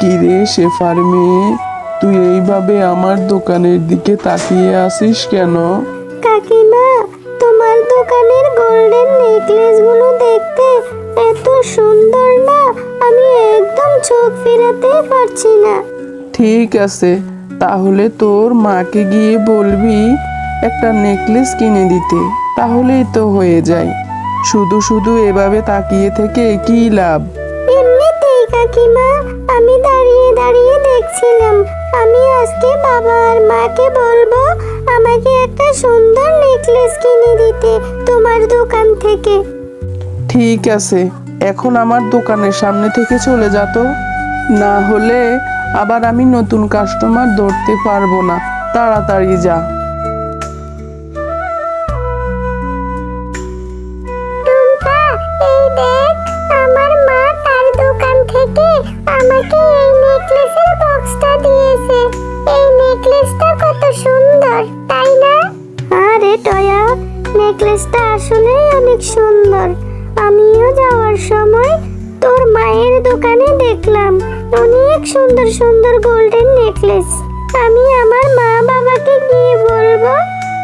কিরে শেফার মেয়ে, তুই এইভাবে আমার দোকানের দিকে তাকিয়ে আসিস কেন? কাকিমা, তোমার দোকানের গোল্ডেন নেকলেসগুলো দেখতে এত সুন্দর না, আমি একদম চোখ ফেরাতে পারছি না। ঠিক আছে, তাহলে তোর মাকে গিয়ে বলবি একটা নেকলেস কিনে দিতে, তাহলেই তো হয়ে যায়। শুধু শুধু এভাবে তাকিয়ে থেকে কি লাভ? এমনিতেই কাকিমা, আমি দাঁড়িয়ে দাঁড়িয়ে দেখছিলাম। আমি আজকে বাবা আর মাকে বলবো আমাকে একটা সুন্দর নেকলেস কিনে দিতে তোমার দোকান থেকে। ঠিক আছে, এখন আমার দোকানের সামনে থেকে চলে যা তো, না হলে আবার আমি নতুন কাস্টমার ধরতে পারবো না। তাড়াতাড়ি যা। টুম্পা, এই দেখ, আমার মা তার দোকান থেকে আমাকে এই নেকলেসের বক্সটা দিয়েছে। এই নেকলেসটা কত সুন্দর, তাই না? আরে টয়া, নেকলেসটা আসলেই অনেক সুন্দর। আমিও যাওয়ার সময় তোর মায়ের দোকানে দেখলাম অনেক সুন্দর সুন্দর গোল্ডেন নেকলেস। আমি আমার মা বাবাকে গিয়ে বলবো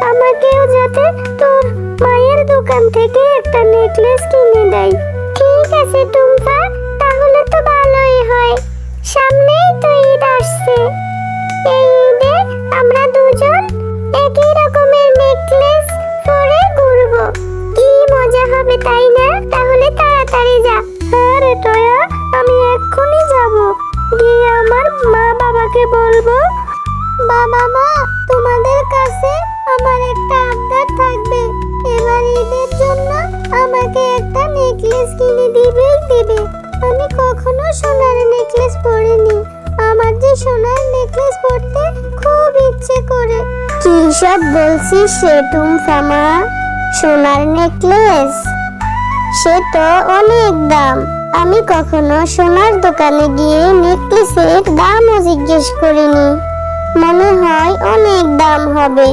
আমাকেও যাতে তোর মায়ের দোকান থেকে একটা নেকলেস কিনে দেয়। ঠিক আছে টুম্পা, তাহলে তো ভালোই হয়। সামনেই তো ঈদ আসছে। এই ঈদে আমরা দুজন একই রকমের নেকলেস পরে ঘুরবো। কি মজা হবে, তাই না? তাহলে তাড়াতাড়ি যা। আরে টয়া, আমি এক্ষুনি যাব। গিয়ে আমার মা বাবাকে বলবো, বাবা মা, তোমাদের কাছে আমার একটা আবদার থাকবে। এবার ঈদের জন্য আমাকে একটা নেকলেস কিনে দিবেই দিবে। আমি কখনো সোনার নেকলেস পরিনি। আমার যে সোনার নেকলেস পরতে খুব ইচ্ছে করে। কি সব বলছিস সে টুম্পা মা? সোনার নেকলেস? সে তো অনেক দাম। আমি কখনো সোনার দোকানে গিয়ে নেকলেসের দামও জিজ্ঞেস করিনি। মনে হয় অনেক দাম হবে।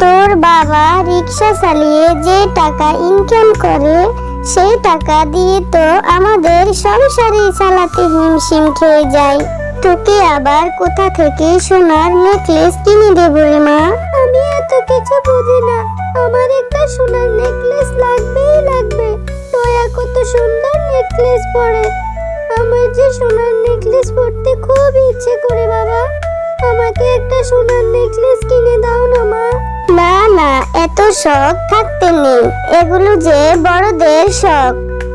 তোর বাবা রিক্সা চালিয়ে যে টাকা ইনকাম করে সেই টাকা দিয়ে তো আমাদের সংসারই চালাতে হিমশিম খেয়ে যায়। তোকে আবার কোথা থেকে সোনার নেকলেস কিনে দেবো রে মা? আমি এত কিছু বুঝি না, আমার একটা সোনার নেকলেস লাগবেই লাগবে। টয়া কত সুন্দর নেকলেস পরে। আমার যে সোনার নেকলেস পরতে খুব ইচ্ছে করে বাবা। আমাকে একটা সোনার নেকলেস কিনে দাও না মা। না না, এত শখ থাকতে নেই। এগুলো যে বড়দের শখ।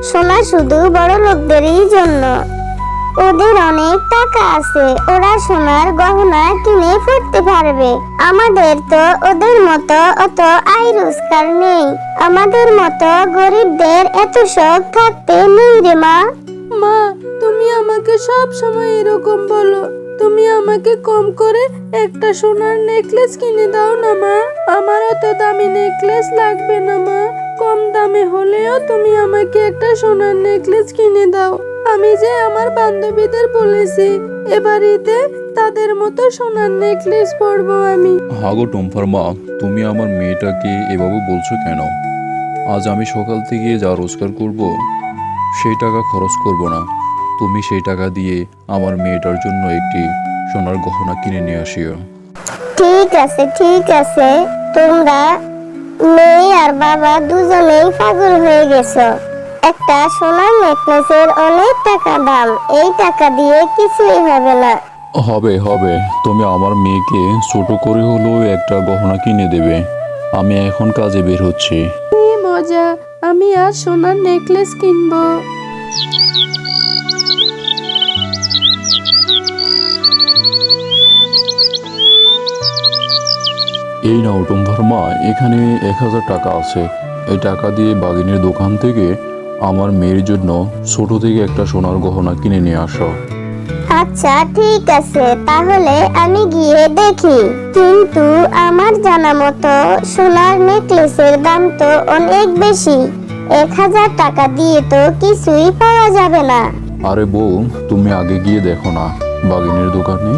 সোনা শুধু বড় লোকদেরই জন্য। ওদের অনেক টাকা আছে, ওরা সোনার গহনা কিনে পড়তে পারবে। আমাদের তো ওদের মতো অত আয় রোজগার নেই। আমাদের মতো গরিবদের এত শখ থাকতে নেই রে মা। মা, তুমি আমাকে সব সময় এরকম বলো। তুমি আমাকে কম করে একটা সোনার নেকলেস কিনে দাও না মা। আমার অত দামি নেকলেস লাগবে না মা। কম দামে হলেও তুমি আমাকে একটা সোনার নেকলেস কিনে দাও। আমি যে আমার বান্ধবীদের বলেছি এবার ঈদে তাদের মতো সোনার নেকলেস পরবো আমি। হাগো টুম্পার মা, তুমি আমার মেয়েটাকে এভাবে বলছো কেন? আজ আমি সকাল থেকে যা রোজগার করব সেই টাকা খরচ করব না। তুমি সেই টাকা দিয়ে আমার মেয়েটার জন্য একটি সোনার গহনা কিনে নিয়ে আসিও। ঠিক আছে ঠিক আছে, তোমরা মেয়ে আর বাবা দুজনেই পাগল হয়ে গেছো। একটা সোনার নেকলেসের অনেক টাকা দাম। এই টাকা দিয়ে কিছুই হবে না। হবে হবে, তুমি আমার মেয়েকে ছোট করে হলেও একটা গহনা কিনে দেবে। আমি এখন কাজে বের হচ্ছি। কি মজা, আমি আর সোনার নেকলেস কিনবো। এই নাও টুম্পার মা, এখানে 1000 টাকা আছে। এই টাকা দিয়ে বাগিনের দোকান থেকে আমার মেয়ের জন্য ছোট থেকে একটা সোনার গহনা কিনে নিয়ে আসো। আচ্ছা ঠিক আছে, তাহলে আমি গিয়ে দেখি। কিন্তু আমার জানা মতো সোনার নেকলেসের দাম তো অনেক বেশি। 1000 টাকা দিয়ে তো কিছুই পাওয়া যাবে না। আরে বউ, তুমি আগে গিয়ে দেখো না বাগিনের দোকানে।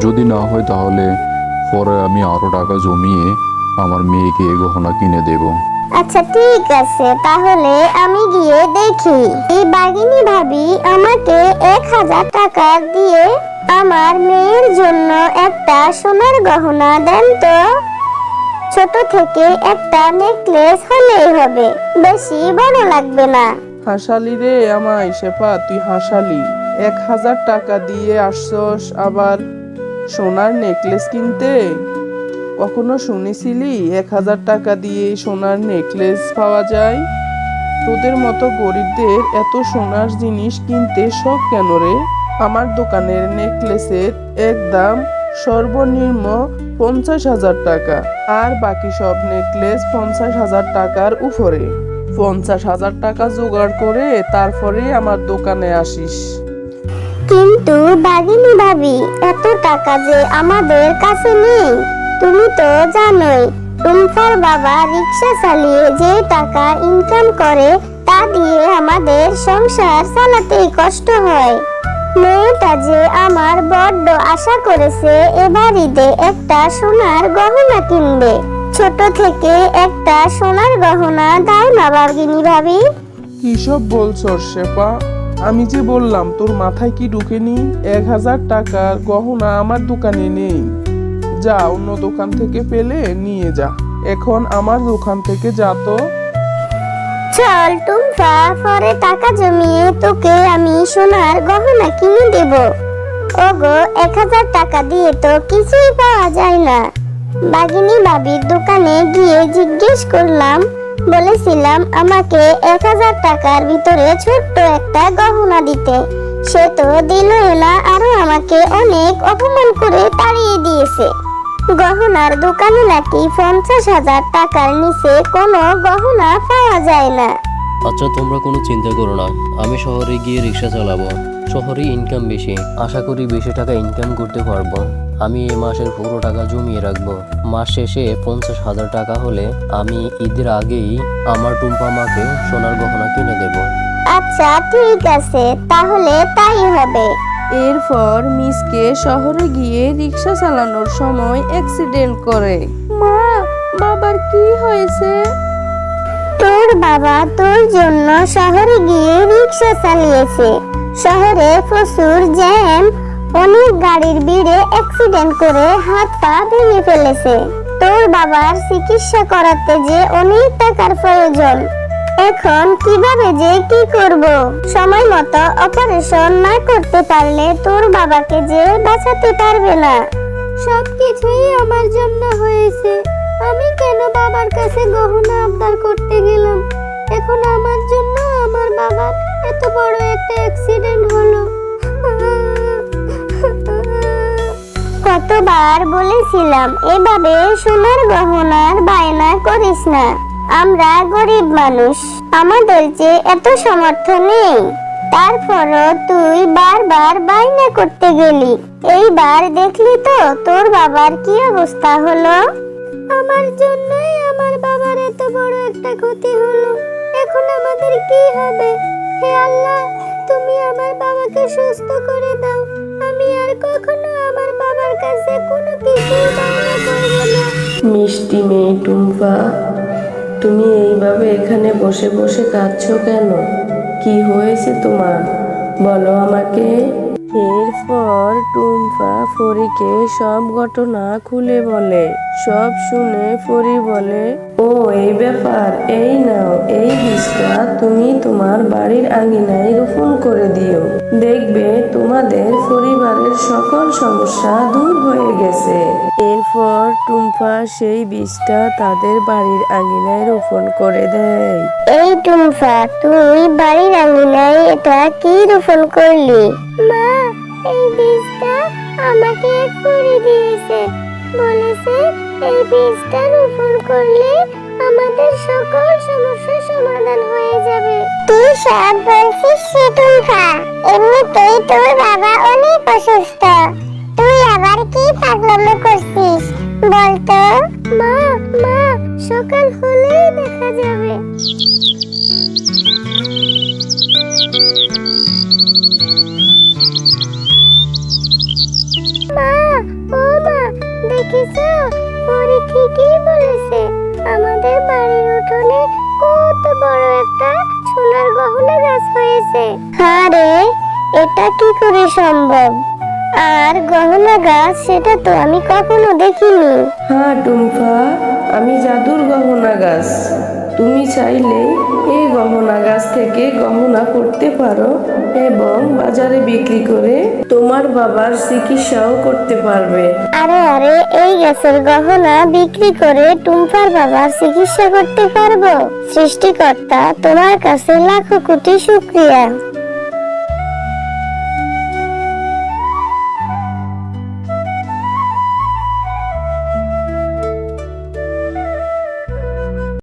যদি না হয় তাহলে পরে আমি আরো টাকা জমিয়ে আমার মেয়েকে গহনা কিনে দেব। আচ্ছা ঠিক আছে, তাহলে আমি গিয়ে দেখি। দেখি এই বাঘিনী ভাবি আমাকে 1000 টাকা দিয়ে আমার মেয়ের জন্য একটা সোনার গহনা দেন তো। ছোট থেকে একটা নেকলেস হলেই হবে, বেশি বড় লাগবে না। হাসালি রে আমায় শেফা, তুই হাসালি। 1000 টাকা দিয়ে আসছস আবার সোনার নেকলেস কিনতে? কখনো শুনেছিলি 1000 টাকা দিয়ে সোনার নেকলেস পাওয়া যায়? তোদের মতো গরিবদের এত সোনার জিনিস কিনতে শখ কেন রে? আমার দোকানের নেকলেসের একদম সর্বনিম্ন 50,000 টাকা, আর বাকি সব নেকলেস 50,000 টাকার উপরে। 50,000 টাকা জোগাড় করে তারপরে আমার দোকানে আসিস। কিন্তু বাঘিনী ভাবি, এত টাকা যে আমাদের কাছে নেই। তুমি তো জানোই টুম্পার বাবা রিক্সা চালিয়ে যে টাকা ইনকাম করে তা দিয়ে আমাদের সংসার চালাতেই কষ্ট হয়। মেয়েটা যে আমার বড্ড আশা করেছে এবার ঈদে একটা সোনার গহনা কিনবে। ছোট থেকে একটা সোনার গহনা দাও না বাঘিনী ভাবি। কি সব বলছস শেফা? আমি যে বললাম তোর মাথায় কি ঢুকেনি? 1000 টাকার গহনা আমার দোকানে নেই। যা অন্য দোকান থেকে পেলে নিয়ে যা, এখন আমার দোকান থেকে যা তো। চল টুম্পা, পরে টাকা জমিয়ে তোকে আমি সোনার গহনা কিনে দেব। ওগো, 1000 টাকা দিয়ে তো কিছুই পাওয়া যায় না। বাঘিনী ভাবির দোকানে গিয়ে জিজ্ঞেস করলাম, বলেছিলাম আমাকে 1000 টাকার ভিতরে ছোট্ট একটা গহনা দিতে। সে তো দিলই না, আরো আমাকে অনেক অপমান করে তাড়িয়ে দিয়েছে। গহনার দোকানে নাকি 50,000 টাকার নিচে কোনো গহনা পাওয়া যায় না। আচ্ছা, তোমরা কোনো চিন্তা করো না, আমি শহরে গিয়ে রিক্সা চালাবো। শহরে ইনকাম বেশি, আশা করি বেশি টাকা ইনকাম করতে পারবো। আমি এই মাসের পুরো টাকা জমিয়ে রাখবো। মাস শেষে 50,000 টাকা হলে আমি ঈদের আগেই আমার টুম্পা মাকে সোনার গহনা কিনে দেব। আচ্ছা ঠিক আছে, তাহলে তাই হবে। এরপর মিসকে শহরে গিয়ে রিক্সা চালানোর সময় অ্যাক্সিডেন্ট করে। মা, বাবার কি হয়েছে? তোর বাবা তোর জন্য শহরে গিয়ে রিক্সা চালিয়েছে। শহরে প্রচুর জ্যাম, অনেক গাড়ির ভিড়ে অ্যাক্সিডেন্ট করে হাত পা ভেঙে ফেলেছে। তোর বাবার চিকিৎসা করাতে যে অনেক টাকার প্রয়োজন। এখন কিভাবে যে কি করব? সময় মতো অপারেশন না করতে পারলে তোর বাবাকে যে বাঁচাতে পারবে না। সবকিছুই আমার জন্য হয়েছে। আমি কেন বাবার কাছে গহনা আবদার করতে গেলাম? এখন আমার জন্য আমার বাবার এত বড় একটা অ্যাক্সিডেন্ট হলো। কতবার বলেছিলাম এভাবে সোনার গহনার বায়না করিস না। আমরা গরিব মানুষ, আমাদের যে এত সামর্থ্য নেই। তারপরও তুই বারবার বায়না করতে গেলি। এইবার দেখলি তো তোর বাবার কি অবস্থা হলো। আমার জন্যই আমার বাবার এত বড় একটা ক্ষতি হলো। এখন আমাদের কি হবে? হে আল্লাহ, তুমি আমার বাবাকে সুস্থ করে দাও। আমি আর কখনো আমার বাবার কাছে কোনো কিছু বায়না করব না। মিষ্টি মেয়ে টুম্পা, তুমি এইভাবে এখানে বসে বসে কাঁদছো কেন? কি হয়েছে তোমার, বলো আমাকে। এরপর টুম্পা পরীকে সব ঘটনা খুলে বলে। সব শুনে পরী বলে, ও এই ব্যাপার, এই নাও এই বীজটা তুমি তোমার বাড়ির আঙিনায় রোপণ করে দিও। দেখবে তোমাদের পরিবারের সকল সমস্যা দূর হয়ে গেছে। এরপর টুম্পা সেই বীজটা তাদের বাড়ির আঙিনায় রোপণ করে দেয়। এই টুম্পা, তুই বাড়ির আঙিনায় এটা কি রোপণ করলি? মা, এই বীজটা আমাকে এক পরী দিয়েছে। বলেছে এই বীজটা রোপণ করলে আমাদের সকল সমস্যার সমাধান হয়ে যাবে। তুই সব বলছিস টুম্পা, এমনিতেই তোর বাবা অনেক অসুস্থ। তুই আবার কি পাগলামো করছিস বলতো? মা, সকাল হলেই দেখা যাবে। মা, দেখিস পরী ঠিকই বলেছে। আমাদের বাড়ির উঠোনে কত বড় একটা সোনার গহনা দিয়েছে। আরে এটা কি করে সম্ভব? আর গহনা গাছ সেটা তো আমি কখনো দেখিনি। হ্যাঁ টুম্পা, আমি জাদুর গহনা গাছ। তুমি চাইলে এই গহনা গাছ থেকে গহনা করতে পারো এবং বাজারে বিক্রি করে তোমার বাবার চিকিৎসাও করতে পারবে। আরে আরে, এই গাছের গহনা বিক্রি করে টুম্পার বাবার চিকিৎসা করতে পারবো? সৃষ্টিকর্তা, তোমার কাছে লাখো কোটি শুকরিয়া।